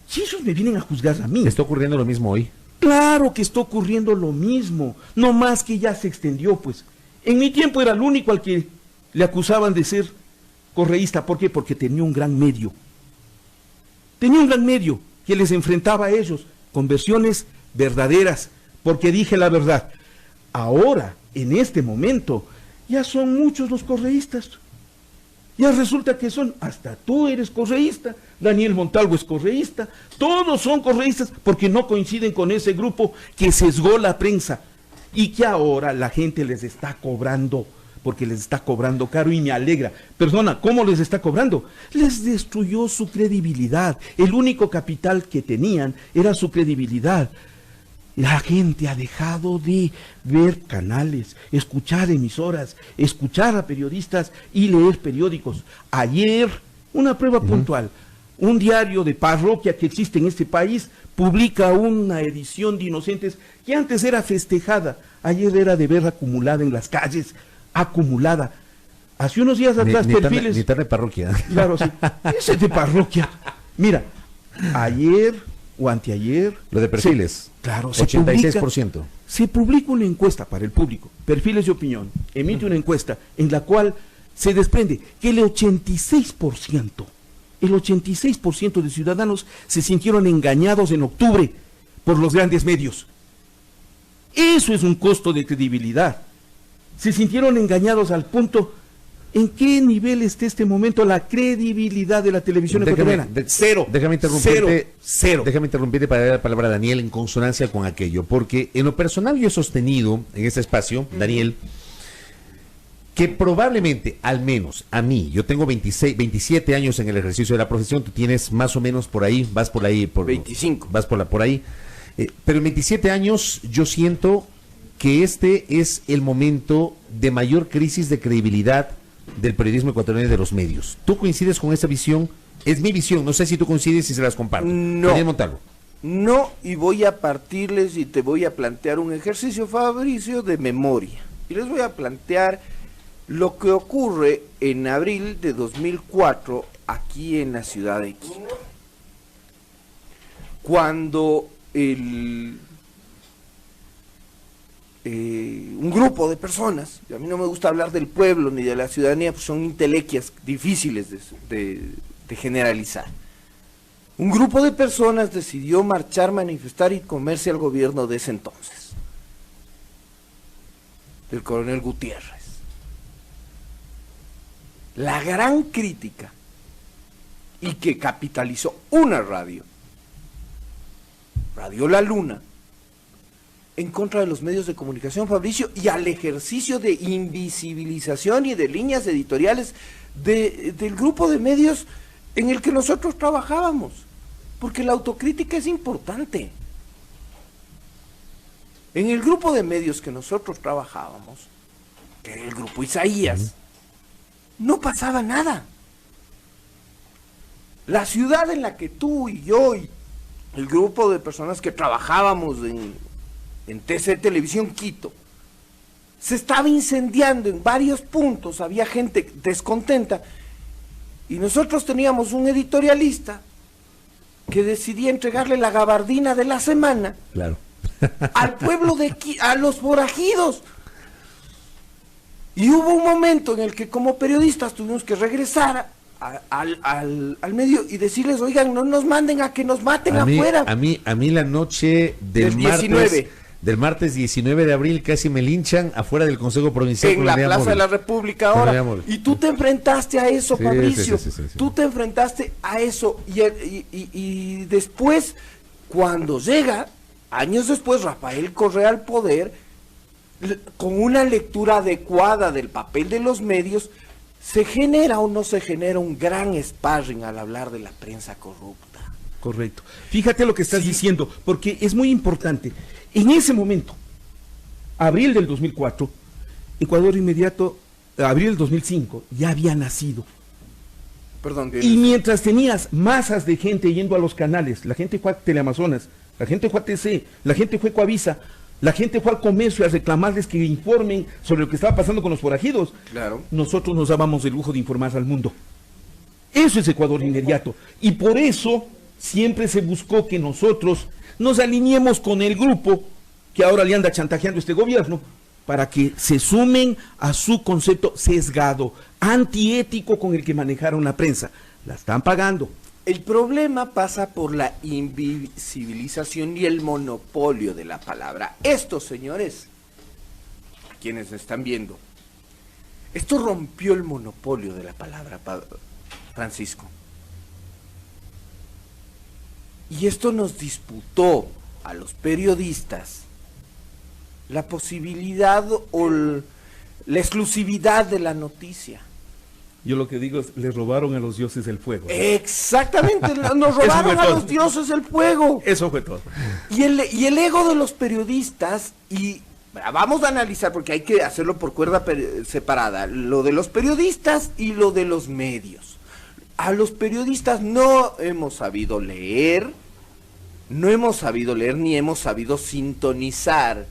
Si ellos me vienen a juzgar a mí. ¿Está ocurriendo lo mismo hoy? Claro que está ocurriendo lo mismo, no más que ya se extendió, pues. En mi tiempo era el único al que le acusaban de ser correísta. ¿Por qué? Porque tenía un gran medio. Tenía un gran medio que les enfrentaba a ellos con versiones verdaderas, porque dije la verdad. Ahora, en este momento, ya son muchos los correístas. Ya resulta que son, hasta tú eres correísta, Daniel Montalvo es correísta, todos son correístas porque no coinciden con ese grupo que sesgó la prensa y que ahora la gente les está cobrando porque les está cobrando caro y me alegra. Perdona, ¿cómo les está cobrando? Les destruyó su credibilidad. El único capital que tenían era su credibilidad. La gente ha dejado de ver canales, escuchar emisoras, escuchar a periodistas y leer periódicos. Ayer, una prueba puntual, un diario de parroquia que existe en este país publica una edición de Inocentes que antes era festejada, ayer era de ver acumulada en las calles, acumulada. Hace unos días atrás, perfiles... Ni tan de parroquia. Claro, sí, ese es de parroquia. Mira, ayer o anteayer... Lo de perfiles. Claro, 86%. Se publica una encuesta para el público, Perfiles de Opinión, emite una encuesta en la cual se desprende que el 86% de ciudadanos se sintieron engañados en octubre por los grandes medios. Eso es un costo de credibilidad. Se sintieron engañados al punto... ¿En qué nivel está este momento la credibilidad de la televisión ecuatoriana? Cero. Déjame interrumpirte. Cero. Déjame interrumpirte para dar la palabra a Daniel en consonancia con aquello, porque en lo personal yo he sostenido en este espacio, Daniel, que probablemente, al menos a mí, yo tengo 27 años en el ejercicio de la profesión, tú tienes más o menos por ahí, vas por ahí, 25. Vas por ahí, pero en 27 años yo siento que este es el momento de mayor crisis de credibilidad del periodismo ecuatoriano y de los medios. ¿Tú coincides con esa visión? Es mi visión, no sé si tú coincides y se las comparto. No. Daniel Montalvo. No, y voy a partirles y te voy a plantear un ejercicio, Fabricio, de memoria. Y les voy a plantear lo que ocurre en abril de 2004 aquí en la ciudad de Quito. Cuando un grupo de personas, y a mí no me gusta hablar del pueblo ni de la ciudadanía, pues son intelequias difíciles de generalizar. Un grupo de personas decidió marchar, manifestar y comerse al gobierno de ese entonces, del coronel Gutiérrez. La gran crítica, y que capitalizó una radio, Radio La Luna, en contra de los medios de comunicación, Fabricio, y al ejercicio de invisibilización y de líneas editoriales del grupo de medios en el que nosotros trabajábamos, porque la autocrítica es importante. En el grupo de medios que nosotros trabajábamos, que era el grupo Isaías, no pasaba nada. La ciudad en la que tú y yo y el grupo de personas que trabajábamos en TC Televisión Quito, se estaba incendiando en varios puntos, había gente descontenta, y nosotros teníamos un editorialista que decidía entregarle la gabardina de la semana, claro, al pueblo a los forajidos. Y hubo un momento en el que como periodistas tuvimos que regresar al medio y decirles, oigan, no nos manden a que nos maten afuera. A mí la noche del martes 19 de abril casi me linchan afuera del Consejo Provincial. En la Plaza de la República ahora. Y tú te enfrentaste a eso, sí, Fabricio. Sí. Tú te enfrentaste a eso. Y después, cuando llega, años después, Rafael Correa al poder, con una lectura adecuada del papel de los medios, ¿se genera o no se genera un gran sparring al hablar de la prensa corrupta? Correcto. Fíjate lo que estás diciendo, porque es muy importante. En ese momento, abril del 2004, Ecuador Inmediato, abril del 2005, ya había nacido. Perdón. Y mientras tenías masas de gente yendo a los canales, la gente fue a Teleamazonas, la gente fue a TC, la gente fue a Coavisa, la gente fue al comercio a reclamarles que informen sobre lo que estaba pasando con los forajidos. Claro. Nosotros nos dábamos el lujo de informar al mundo. Eso es Ecuador Inmediato. Y por eso siempre se buscó que nosotros nos alineemos con el grupo que ahora le anda chantajeando este gobierno para que se sumen a su concepto sesgado, antiético con el que manejaron la prensa. La están pagando. El problema pasa por la invisibilización y el monopolio de la palabra. Esto, señores, quienes están viendo, esto rompió el monopolio de la palabra, Francisco. Y esto nos disputó a los periodistas la posibilidad o la exclusividad de la noticia. Yo lo que digo es, le robaron a los dioses el fuego. Exactamente, nos robaron a los dioses el fuego. Eso fue todo. Y el ego de los periodistas, y vamos a analizar, porque hay que hacerlo por cuerda separada, lo de los periodistas y lo de los medios. A los periodistas no hemos sabido leer ni hemos sabido sintonizar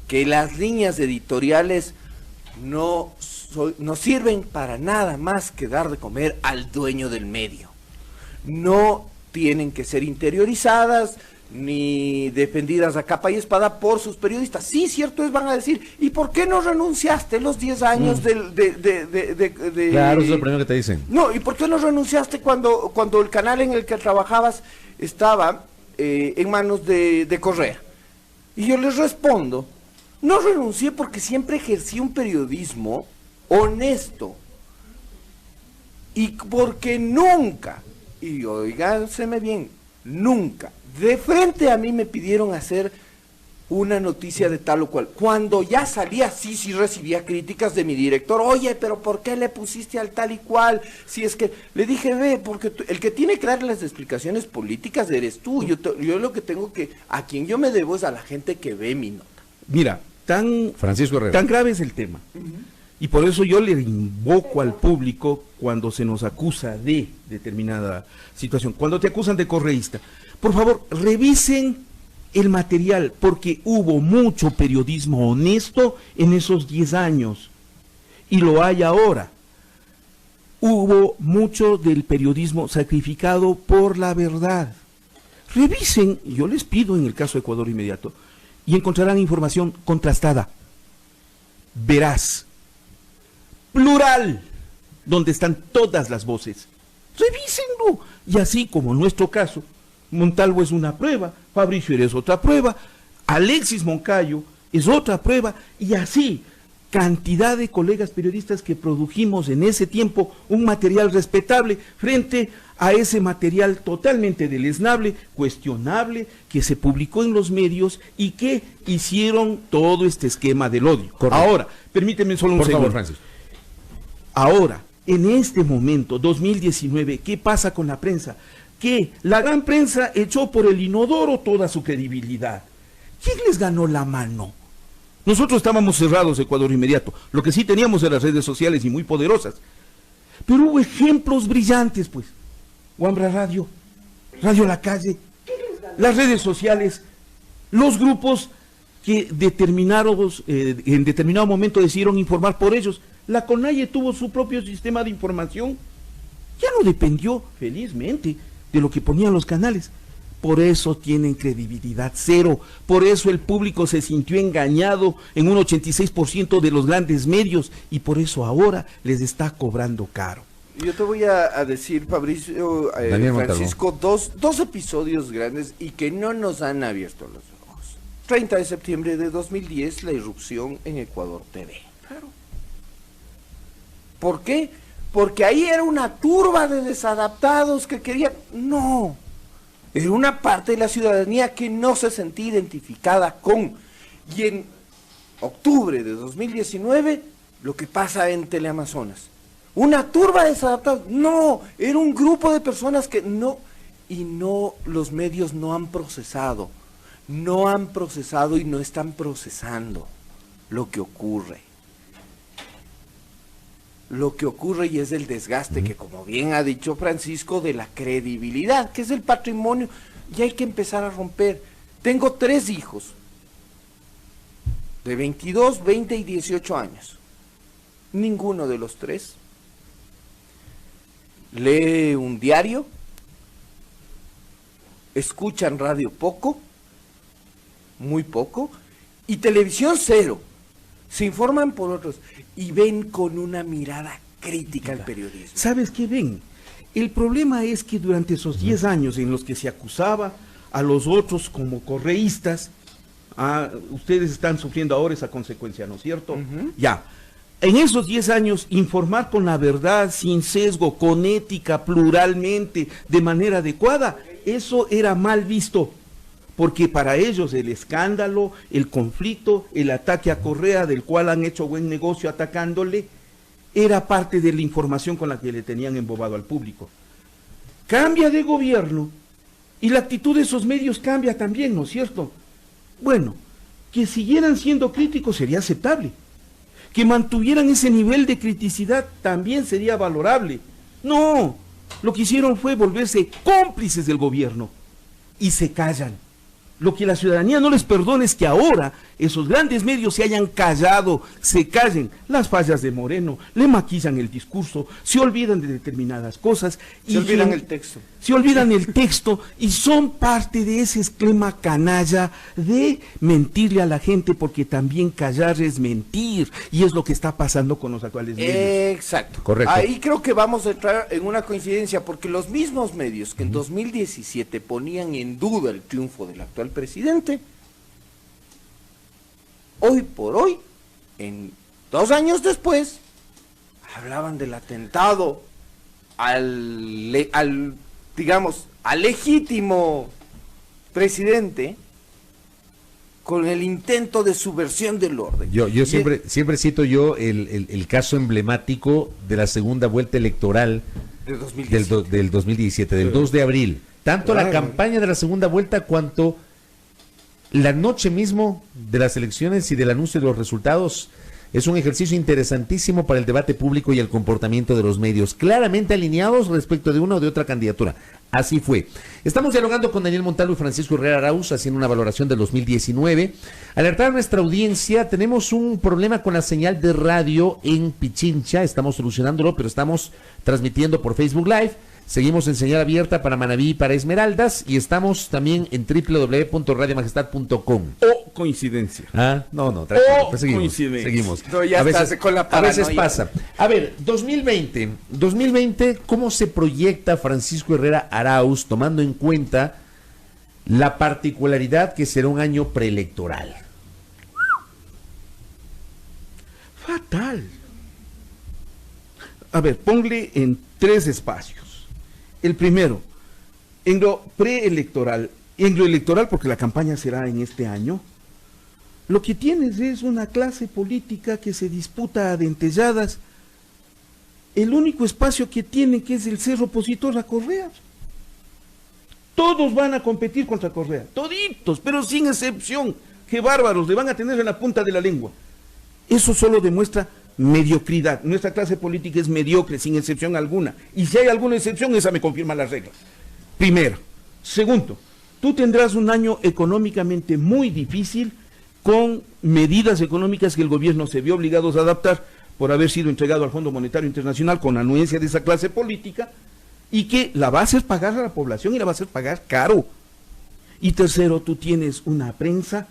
que las líneas editoriales no sirven para nada más que dar de comer al dueño del medio. No tienen que ser interiorizadas ni defendidas a capa y espada por sus periodistas. Sí, cierto es, van a decir, ¿y por qué no renunciaste los 10 años de... Claro, eso es lo primero que te dicen. No, ¿y por qué no renunciaste cuando el canal en el que trabajabas estaba en manos de Correa? Y yo les respondo, no renuncié porque siempre ejercí un periodismo honesto, y porque nunca, y oíganseme bien, nunca, de frente a mí me pidieron hacer una noticia de tal o cual. Cuando ya salía, sí recibía críticas de mi director, oye, pero ¿por qué le pusiste al tal y cual? Si es que, le dije, ve, porque el que tiene que dar las explicaciones políticas eres tú, yo lo que tengo que, a quien yo me debo es a la gente que ve mi nota. Mira, Francisco Herrera, tan grave es el tema. Y por eso yo le invoco al público cuando se nos acusa de determinada situación, cuando te acusan de correísta, por favor, revisen el material, porque hubo mucho periodismo honesto en esos 10 años, y lo hay ahora. Hubo mucho del periodismo sacrificado por la verdad. Revisen, yo les pido en el caso de Ecuador Inmediato, y encontrarán información contrastada, veraz, plural, donde están todas las voces. Revísenlo. Y así como en nuestro caso, Montalvo es una prueba, Fabricio es otra prueba, Alexis Moncayo es otra prueba, y así, cantidad de colegas periodistas que produjimos en ese tiempo un material respetable frente a ese material totalmente deleznable, cuestionable, que se publicó en los medios y que hicieron todo este esquema del odio. Correcto. Ahora, permíteme solo un por segundo. favor, Francisco. Ahora, en este momento, 2019, ¿qué pasa con la prensa? Que la gran prensa echó por el inodoro toda su credibilidad. ¿Quién les ganó la mano? Nosotros estábamos cerrados, Ecuador Inmediato. Lo que sí teníamos eran las redes sociales y muy poderosas. Pero hubo ejemplos brillantes, pues. Wambra Radio, Radio La Calle, las redes sociales, los grupos que en determinado momento decidieron informar por ellos. La CONAIE tuvo su propio sistema de información. Ya no dependió, felizmente, de lo que ponían los canales. Por eso tienen credibilidad cero. Por eso el público se sintió engañado en un 86% de los grandes medios. Y por eso ahora les está cobrando caro. Yo te voy a decir, Fabricio, Francisco, dos episodios grandes y que no nos han abierto los ojos. 30 de septiembre de 2010, la irrupción en Ecuador TV. Claro. ¿Por qué? Porque ahí era una turba de desadaptados que querían... No, era una parte de la ciudadanía que no se sentía identificada con... Y en octubre de 2019, lo que pasa en Teleamazonas. Una turba de desadaptados. No, era un grupo de personas que no... Y no, los medios no han procesado y no están procesando lo que ocurre. Lo que ocurre y es el desgaste que, como bien ha dicho Francisco, de la credibilidad, que es el patrimonio, y hay que empezar a romper. Tengo 3 hijos, de 22, 20 y 18 años. Ninguno de los 3 lee un diario, escuchan radio poco, muy poco, y televisión cero. Se informan por otros y ven con una mirada crítica al periodismo. ¿Sabes qué ven? El problema es que durante esos 10 años en los que se acusaba a los otros como correístas, ustedes están sufriendo ahora esa consecuencia, ¿no es cierto? Ya. En esos 10 años, informar con la verdad, sin sesgo, con ética, pluralmente, de manera adecuada, eso era mal visto. porque para ellos el escándalo, el conflicto, el ataque a Correa, del cual han hecho buen negocio atacándole, era parte de la información con la que le tenían embobado al público. Cambia de gobierno y la actitud de esos medios cambia también, ¿no es cierto? Bueno, que siguieran siendo críticos sería aceptable. Que mantuvieran ese nivel de criticidad también sería valorable. No, lo que hicieron fue volverse cómplices del gobierno y se callan. Lo que la ciudadanía no les perdona es que ahora esos grandes medios se hayan callado, se callen las fallas de Moreno, le maquillan el discurso, se olvidan de determinadas cosas. Se olvidan el texto. Se olvidan el texto y son parte de ese esquema canalla de mentirle a la gente, porque también callar es mentir, y es lo que está pasando con los actuales medios. Exacto. Correcto. Ahí creo que vamos a entrar en una coincidencia, porque los mismos medios que en 2017 ponían en duda el triunfo del actual presidente, hoy por hoy, en 2 años después, hablaban del atentado al legítimo presidente, con el intento de subversión del orden. Yo siempre cito el caso emblemático de la segunda vuelta electoral De 2017. del 2017, del 2 de abril. Tanto la campaña de la segunda vuelta cuanto la noche mismo de las elecciones y del anuncio de los resultados. Es un ejercicio interesantísimo para el debate público y el comportamiento de los medios, claramente alineados respecto de una o de otra candidatura. Así fue. Estamos dialogando con Daniel Montalvo y Francisco Herrera Arauz, haciendo una valoración del 2019. Alertar a nuestra audiencia, tenemos un problema con la señal de radio en Pichincha, estamos solucionándolo, pero estamos transmitiendo por Facebook Live. Seguimos en señal abierta para Manabí y para Esmeraldas, y estamos también en www.radiomajestad.com. O coincidencia. No, tranquilo, pues coincidencia. seguimos. No, ya estás con la paranoia. A veces pasa. A ver, 2020, ¿cómo se proyecta Francisco Herrera Arauz, tomando en cuenta la particularidad que será un año preelectoral? Fatal. A ver, ponle en 3 espacios. El primero, en lo preelectoral, en lo electoral, porque la campaña será en este año, lo que tienes es una clase política que se disputa a dentelladas el único espacio que tiene, que es el ser opositor a Correa. Todos van a competir contra Correa, toditos, pero sin excepción. Qué bárbaros, le van a tener en la punta de la lengua. Eso solo demuestra mediocridad. Nuestra clase política es mediocre, sin excepción alguna. Y si hay alguna excepción, esa me confirma las reglas. Primero. Segundo, tú tendrás un año económicamente muy difícil, con medidas económicas que el gobierno se vio obligado a adaptar por haber sido entregado al Fondo Monetario Internacional con anuencia de esa clase política, y que la va a hacer pagar a la población y la va a hacer pagar caro. Y tercero, tú tienes una prensa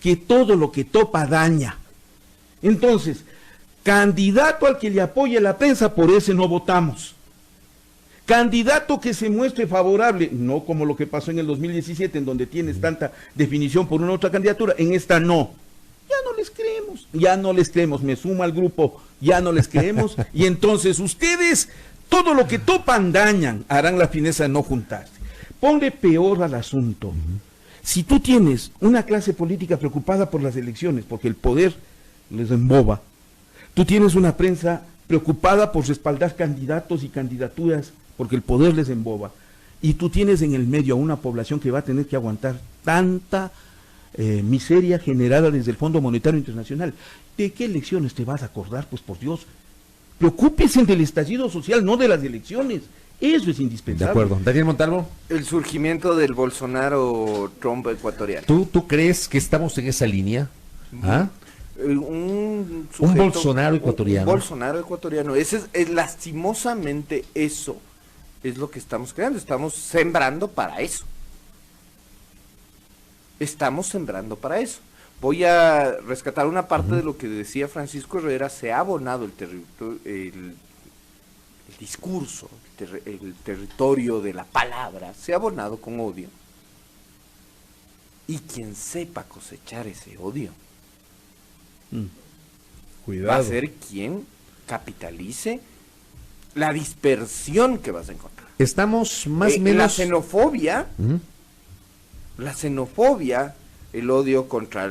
que todo lo que topa daña. Entonces, candidato al que le apoye la prensa, por ese no votamos. Candidato que se muestre favorable, no como lo que pasó en el 2017, en donde tienes tanta definición por una otra candidatura, en esta no. Ya no les creemos, me sumo al grupo, ya no les creemos, y entonces ustedes, todo lo que topan dañan, harán la fineza de no juntarse. Ponle peor al asunto. Si tú tienes una clase política preocupada por las elecciones, porque el poder les emboba, tú tienes una prensa preocupada por respaldar candidatos y candidaturas, porque el poder les emboba, y tú tienes en el medio a una población que va a tener que aguantar tanta miseria generada desde el Fondo Monetario Internacional. ¿De qué elecciones te vas a acordar? Pues por Dios, preocúpese del estallido social, no de las elecciones. Eso es indispensable. De acuerdo. Daniel Montalvo. El surgimiento del Bolsonaro-Trump ecuatoriano. ¿Tú crees que estamos en esa línea? Un Bolsonaro ecuatoriano. Un Bolsonaro ecuatoriano. Lastimosamente eso es lo que estamos creando. Estamos sembrando para eso. Voy a rescatar una parte de lo que decía Francisco Herrera. Se ha abonado el discurso, el territorio de la palabra, se ha abonado con odio. Y quien sepa cosechar ese odio, Cuidado. va a ser quien capitalice la dispersión que vas a encontrar. Estamos más o menos... La xenofobia la xenofobia, el odio contra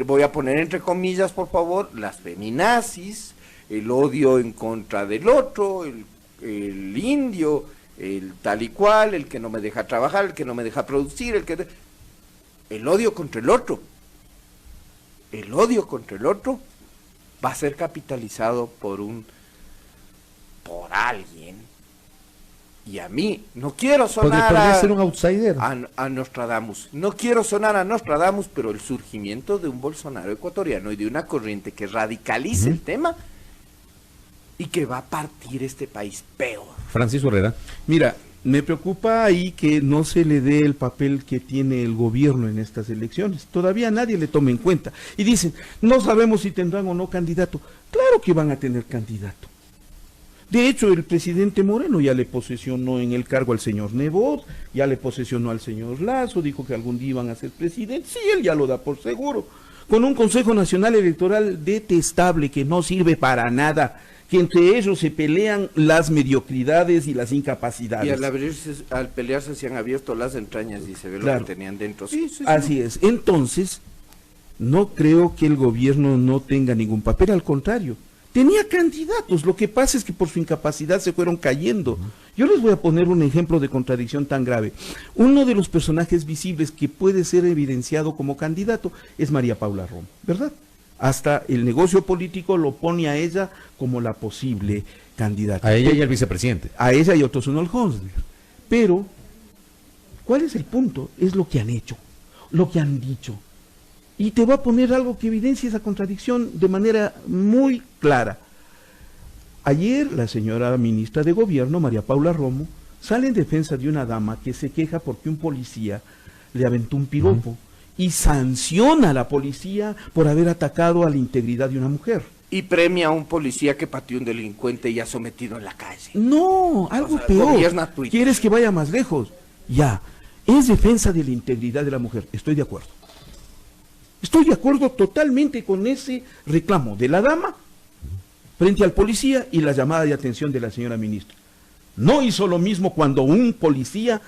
voy a poner entre comillas por favor, las feminazis, el odio en contra del otro, el indio, el tal y cual, el que no me deja trabajar, el que no me deja producir, el odio contra el otro. El odio contra el otro va a ser capitalizado por alguien. Y a mí, no quiero sonar podría ser un outsider. a Nostradamus, no quiero sonar a Nostradamus, pero el surgimiento de un Bolsonaro ecuatoriano y de una corriente que radicalice el tema y que va a partir este país peor. Francisco Herrera. Mira, me preocupa ahí que no se le dé el papel que tiene el gobierno en estas elecciones. Todavía nadie le toma en cuenta. Y dicen, no sabemos si tendrán o no candidato. Claro que van a tener candidato. De hecho, el presidente Moreno ya le posesionó en el cargo al señor Nebot, ya le posesionó al señor Lazo, dijo que algún día iban a ser presidente. Sí, él ya lo da por seguro. Con un Consejo Nacional Electoral detestable que no sirve para nada, que entre ellos se pelean las mediocridades y las incapacidades. Y al pelearse se han abierto las entrañas y se ve Claro. lo que tenían dentro. Sí, Así es. Entonces, no creo que el gobierno no tenga ningún papel, al contrario. Tenía candidatos, lo que pasa es que por su incapacidad se fueron cayendo. Yo les voy a poner un ejemplo de contradicción tan grave. Uno de los personajes visibles que puede ser evidenciado como candidato es María Paula Romo, ¿verdad? Hasta el negocio político lo pone a ella como la posible candidata. A ella y al vicepresidente. A ella y a Otto Sonol-Honsler. Pero, ¿cuál es el punto? Es lo que han hecho, lo que han dicho. Y te voy a poner algo que evidencia esa contradicción de manera muy clara. Ayer la señora ministra de Gobierno, María Paula Romo, sale en defensa de una dama que se queja porque un policía le aventó un piropo y sanciona a la policía por haber atacado a la integridad de una mujer. Y premia a un policía que pateó un delincuente y ha sometido en la calle. No, algo peor. Gobierna Twitter. ¿Quieres que vaya más lejos? Ya, es defensa de la integridad de la mujer, estoy de acuerdo. Estoy de acuerdo totalmente con ese reclamo de la dama frente al policía y la llamada de atención de la señora ministra. No hizo lo mismo cuando un policía,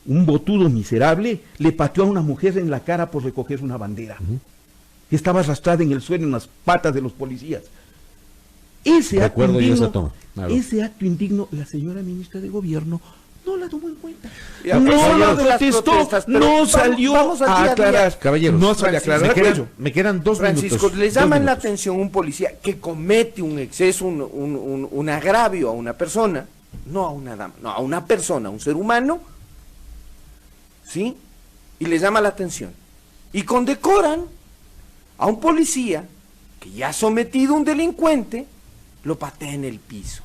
un botudo miserable, le pateó a una mujer en la cara por recoger una bandera. Que estaba arrastrada en el suelo en las patas de los policías. Ese acto indigno, la señora ministra de Gobierno no la tomó en cuenta. Ya, No la las protestó, protestas, pero no salió vamos al día a a día. aclarar. Caballeros, no sale a aclarar aquello. me quedan 2 minutos. Francisco, les 2 llaman la minutos. atención un policía que comete un exceso, un agravio a una persona, no a una dama, no a una persona, a un ser humano, ¿sí? Y les llama la atención. Y condecoran a un policía que ya ha sometido a un delincuente, lo patea en el piso.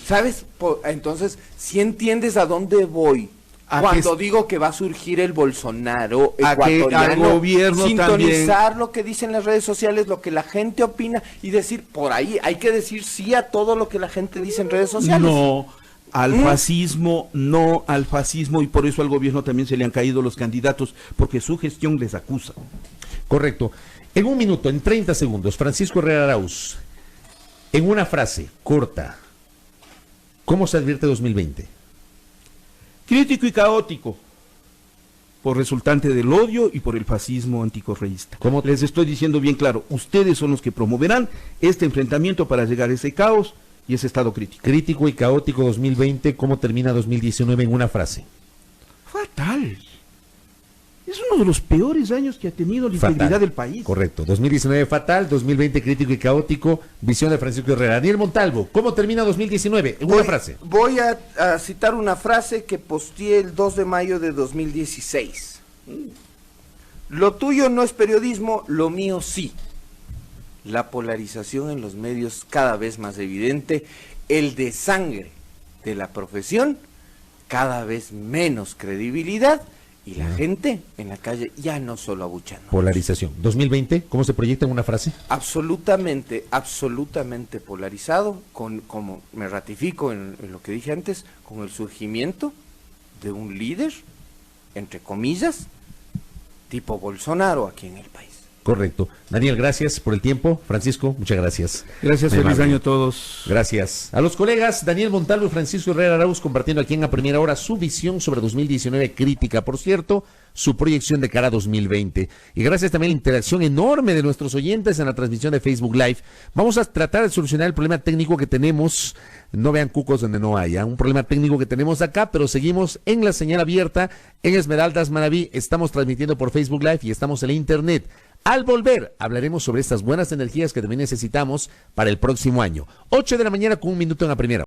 ¿Sabes? Entonces, si entiendes a dónde voy cuando digo que va a surgir el Bolsonaro ecuatoriano, al gobierno sintonizar también. lo que dicen las redes sociales, lo que la gente opina y decir, por ahí hay que decir sí a todo lo que la gente dice en redes sociales. No al fascismo, no al fascismo, y por eso al gobierno también se le han caído los candidatos, porque su gestión les acusa. Correcto. En 1 minuto, en 30 segundos, Francisco Herrera Arauz, en una frase corta, ¿cómo se advierte 2020? Crítico y caótico, por resultante del odio y por el fascismo anticorreísta. ¿Cómo? Les estoy diciendo bien claro, ustedes son los que promoverán este enfrentamiento para llegar a ese caos y ese estado crítico. Crítico y caótico 2020, ¿cómo termina 2019 en una frase? Fatal. Es uno de los peores años que ha tenido la integridad del país. Correcto. 2019 fatal, 2020 crítico y caótico, visión de Francisco Herrera. Daniel Montalvo, ¿cómo termina 2019? En una frase. Voy a citar una frase que posteé el 2 de mayo de 2016. Lo tuyo no es periodismo, lo mío sí. La polarización en los medios cada vez más evidente, el desangre de la profesión, cada vez menos credibilidad, y la gente en la calle ya no solo abuchando. Polarización. 2020, ¿cómo se proyecta en una frase? Absolutamente polarizado, como me ratifico en lo que dije antes, con el surgimiento de un líder, entre comillas, tipo Bolsonaro aquí en el país. Correcto. Daniel, gracias por el tiempo. Francisco, muchas gracias. Gracias, Muy feliz amable. año a todos. Gracias. A los colegas Daniel Montalvo y Francisco Herrera Arauz compartiendo aquí en la primera hora su visión sobre 2019 crítica, por cierto, su proyección de cara a 2020. Y gracias también a la interacción enorme de nuestros oyentes en la transmisión de Facebook Live. Vamos a tratar de solucionar el problema técnico que tenemos. No vean cucos donde no haya. Un problema técnico que tenemos acá, pero seguimos en la señal abierta en Esmeraldas Manaví. Estamos transmitiendo por Facebook Live y estamos en la internet. Al volver, hablaremos sobre estas buenas energías que también necesitamos para el próximo año. 8 de la mañana con 1 minuto en la primera.